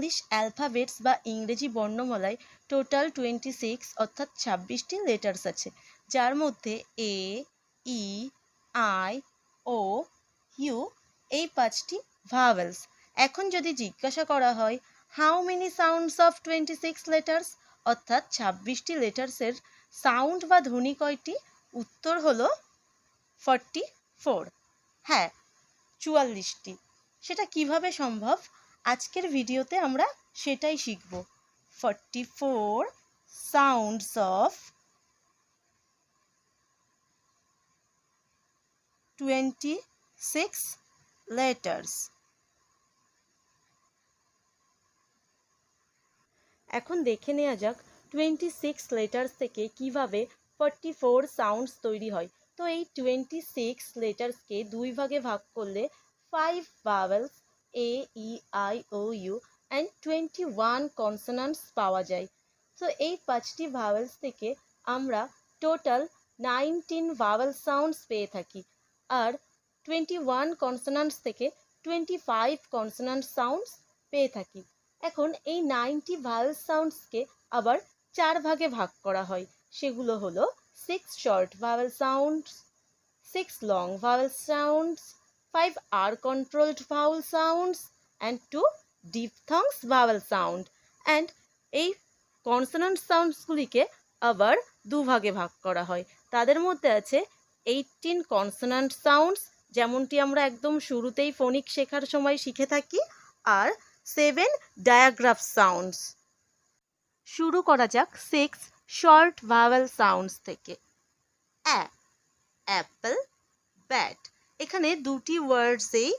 English alphabets বা ইংরেজি বর্ণমালায় total 26 অর্থাৎ 26টি লেটার্স আছে, যার মধ্যে এ, ই, আই, ও, ইউ এই 5টি ভাওয়েলস। এখন যদি জিজ্ঞাসা করা হয় how many sounds of 26 letters অর্থাৎ 26টি লেটার্সের সাউন্ড বা ধ্বনি কয়টি, উত্তর হলো 44। হ্যাঁ, 44টি। সেটা কিভাবে সম্ভব, আজকের ভিডিওতে আমরা সেটাই শিখব। 44 সাউন্ডস অফ 26 লেটার্স। এখন দেখে নেওয়া যাক 26 লেটার্স থেকে কিভাবে 44 সাউন্ডস তৈরি হয়। তো এই 26 লেটার্সকে দুই ভাগে ভাগ করলে 5 vowels A, E, I, O, U and 21 consonants পাওয়া যায়। তো এই 5টি ভাওয়েলস থেকে আমরা টোটাল 19 ভাওয়েল সাউন্ডস পেয়ে থাকি, আর 21 কনসোনান্টস থেকে 25 কনসোনান্ট সাউন্ডস পেয়ে থাকি। এখন এই 90 ভাওয়েল সাউন্ডসকে আবার 4 ভাগে ভাগ করা হয়। সেগুলো হলো 6 short vowel sounds, 6 long vowel sounds, 5 R controlled vowel sounds and 2 diphthongs vowel sound. And এই কনসোনান্ট সাউন্ডসগুলিকে আবার দুভাগে ভাগ করা হয়। তাদের মধ্যে আছে 18 কনসোনান্ট সাউন্ডস, যেমনটি আমরা একদম শুরুতেই ফোনিক শেখার সময় শিখে থাকি, আর 7 ডায়াগ্রাফ সাউন্ডস। শুরু করা যাক 6 শর্ট ভাওয়েল সাউন্ডস থেকে। অ্যা, অ্যাপল, ব্যাট। এখানে দুটি ওয়ার্ডসেই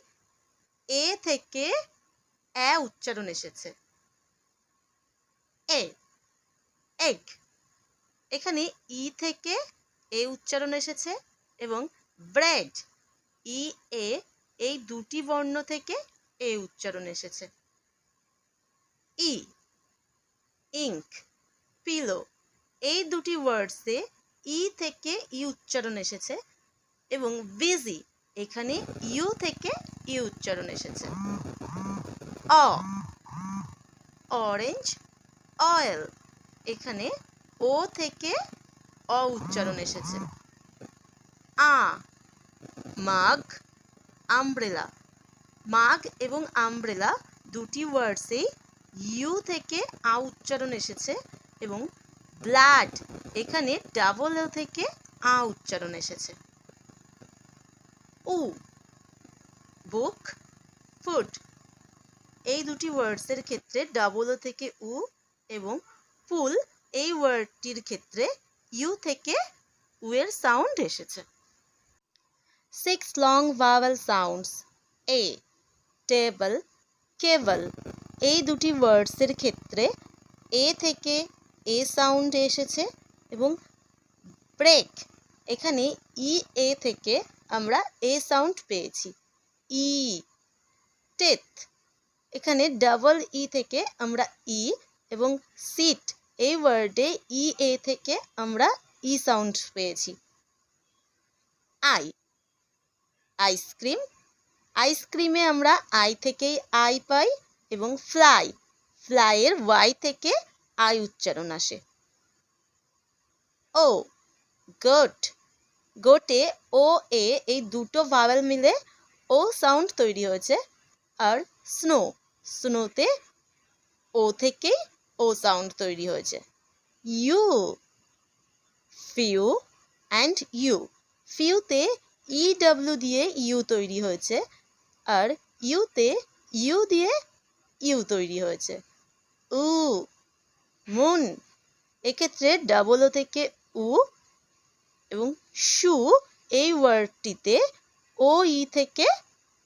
এ থেকে অ্যা উচ্চারণ এসেছে। এ, এগ। এখানে ই থেকে এ উচ্চারণ এসেছে এবং ব্রেড, ই এ এই দুটি বর্ণ থেকে এ উচ্চারণ এসেছে। ই, ইঙ্ক, পিলো। এই দুটি ওয়ার্ডসে ই থেকে ই উচ্চারণ এসেছে এবং বিজি, এখানে ইউ থেকে ই উচ্চারণ এসেছে। অ, অরেঞ্জ, অয়েল। এখানে ও থেকে অ উচ্চারণ এসেছে। আ, মাগ, আমব্রেলা। মাগ এবং আমব্রেলা দুটি ওয়ার্ডসেই ইউ থেকে আ উচ্চারণ এসেছে এবং ব্লাড, এখানে ডাবল এল থেকে আ উচ্চারণ এসেছে। উ, বুক, ফুড। এই দুটি ওয়ার্ডসের ক্ষেত্রে ডাবল ও থেকে উ এবং ফুল এই ওয়ার্ডটির ক্ষেত্রে ইউ থেকে উ এর সাউন্ড এসেছে। 6 লং ভাওয়েল সাউন্ডস। এ, টেবল, কেবল। এই দুটি ওয়ার্ডসের ক্ষেত্রে এ থেকে এ সাউন্ড এসেছে এবং ব্রেক, এখানে ই এ থেকে আমরা এ সাউন্ড পেয়েছি। ই, টেথ। এখানে ডাবল ই থেকে আমরা ই এবং সিট এই ওয়ার্ডে ই এ থেকে আমরা ই সাউন্ড পেয়েছি। I, ice cream. আইসক্রিমে আমরা আই থেকেই আই পাই এবং ফ্লাই, ফ্লাইয়ের ওয়াই থেকে আই উচ্চারণ আসে। ও, গোট। গোটে ও এ এই দুটো ভাওয়েল মিলে ও সাউন্ড তৈরি হয়েছে। আর স্নো, স্নোতে ও থেকেই ও সাউন্ড তৈরি হয়েছে। U, few and U. ফিউতে ই ডাব্লিউ দিয়ে ইউ তৈরি হয়েছে আর ইউতে ইউ দিয়ে ইউ তৈরি হয়েছে। উ, মুন। এক্ষেত্রে ডাবল ও থেকে উ এবং শু এই ওয়ার্ডটিতে ও ই থেকে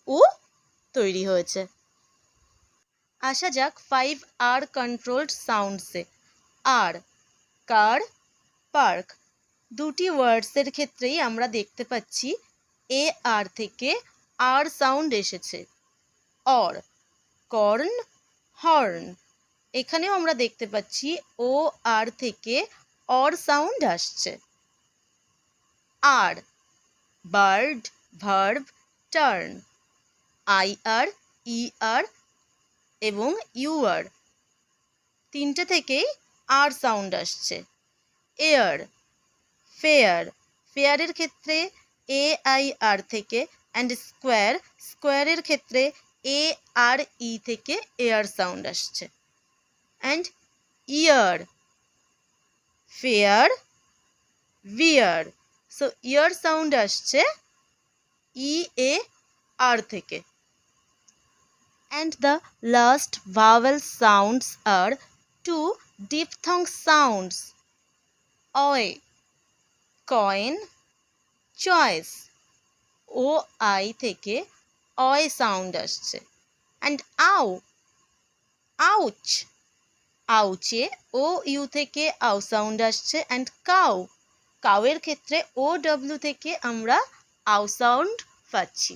উ তৈরি হয়েছে। আসা যাক 5 আর কন্ট্রোলড সাউন্ডসে। আর, কার, পার্ক। দুটি ওয়ার্ডসের ক্ষেত্রেই আমরা দেখতে পাচ্ছি এ আর থেকে আর সাউন্ড এসেছে। Or, corn, horn. এখানেও আমরা দেখতে পাচ্ছি ও আর থেকে অর সাউন্ড আসছে। আর, বার্ড, ভার্ব, টার্ন। আই আর, ই আর, এবং ইউআর তিনটে থেকেই আর সাউন্ড আসছে। এয়ার, ফেয়ার, ফেয়ারের ক্ষেত্রে এ আই আর থেকে, অ্যান্ড স্কোয়ার, স্কোয়ারের ক্ষেত্রে এ আর ই থেকে এয়ার সাউন্ড আসছে। And ear, fair, bear, so ear sound আসছে ই এ আর থেকে। And the last vowel sounds are two diphthong sounds, oi, coin, choice, O I থেকে অয় সাউন্ড আসছে। অ্যান্ড আউ, আউচ, আউচে ও ইউ থেকে আউ সাউন্ড আসছে। অ্যান্ড কাউ, কাউয়ের ক্ষেত্রে ও ডব্লিউ থেকে আমরা আউ সাউন্ড পাচ্ছি।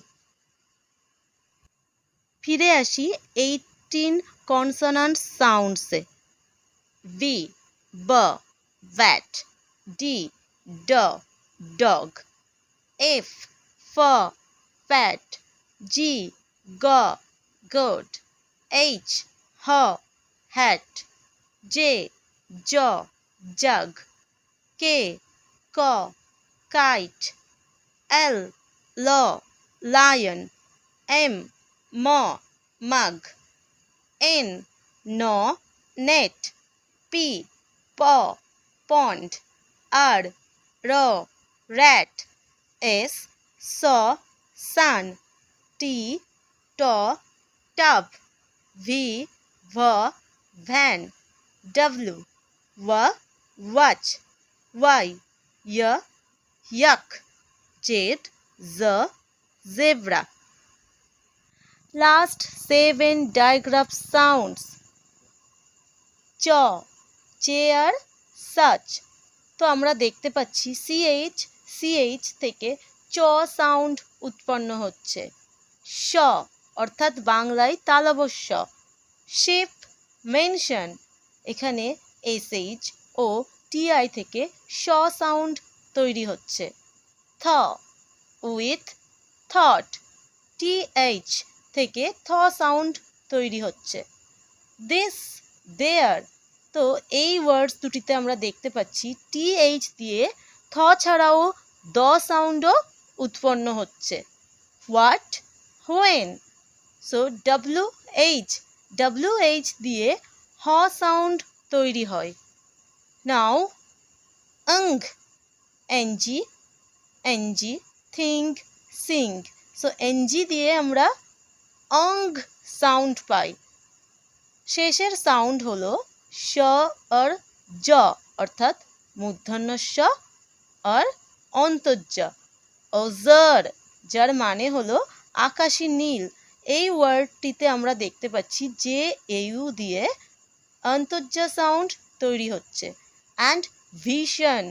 ফিরে আসি 18 কনসোনান্ট সাউন্ডসে। ভি, ব, ব্যাট, ডি, ড, ডগ, এফ, ফ, ফ্যাট, জি, গ, গোট, এইচ, হ, হ্যাট, জে, জ, জগ, কে, ক, কাইট, এল, ল, লায়ন, এম, ম, মগ, এন, ন, নেট, পি, প, পন্ড, আর, র, র্যাট, এস, স, সান, টি, ট, টব, ভি, ভ, ভ্যান, ডব্লিউ, ওয়া, ওয়াচ, ওয়াই, ইয়, yuck, জেড, জ, zebra. Last 7 digraph sounds. চ, চেয়ার, সাচ। তো আমরা দেখতে পাচ্ছি সিএইচ থেকে চ সাউন্ড উৎপন্ন হচ্ছে। শ অর্থাৎ বাংলায় তালবস্য। শিপ, মেনশন, এখানে এসএইচ ও টিআই থেকে শ সাউন্ড তৈরি হচ্ছে। থ, উইথ, থট, টিএইচ থেকে থ সাউন্ড তৈরি হচ্ছে। দিস, দেয়ার। তো এই ওয়ার্ডস দুটিতে আমরা দেখতে পাচ্ছি টিএইচ দিয়ে থ ছাড়াও দ সাউন্ডও উৎপন্ন হচ্ছে। What, when. সো ডব্লিউএইচ দিয়ে হ সাউন্ড তৈরি হয়। নাও অং, NG, think, sing. So NG দিয়ে আমরা অং সাউন্ড পাই। শেষের সাউন্ড হলো শ আর জ, অর্থাৎ মূর্ধন্য শ আর অন্তর্য। অজার, যার মানে হলো আকাশী নীল। এই ওয়ার্ডটিতে আমরা দেখতে পাচ্ছি যে ইউ দিয়ে অন্তর্য সাউন্ড তৈরি হচ্ছে। অ্যান্ড ভিশন,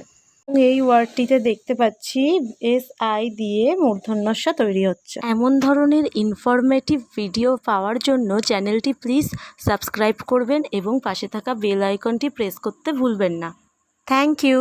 এই ওয়ার্ডটিতে দেখতে পাচ্ছি এস আই দিয়ে মূর্ধন্য ষ তৈরি হচ্ছে। এমন ধরনের ইনফরমেটিভ ভিডিও পাওয়ার জন্য চ্যানেলটি প্লিজ সাবস্ক্রাইব করবেন এবং পাশে থাকা বেল আইকনটি প্রেস করতে ভুলবেন না। Thank you.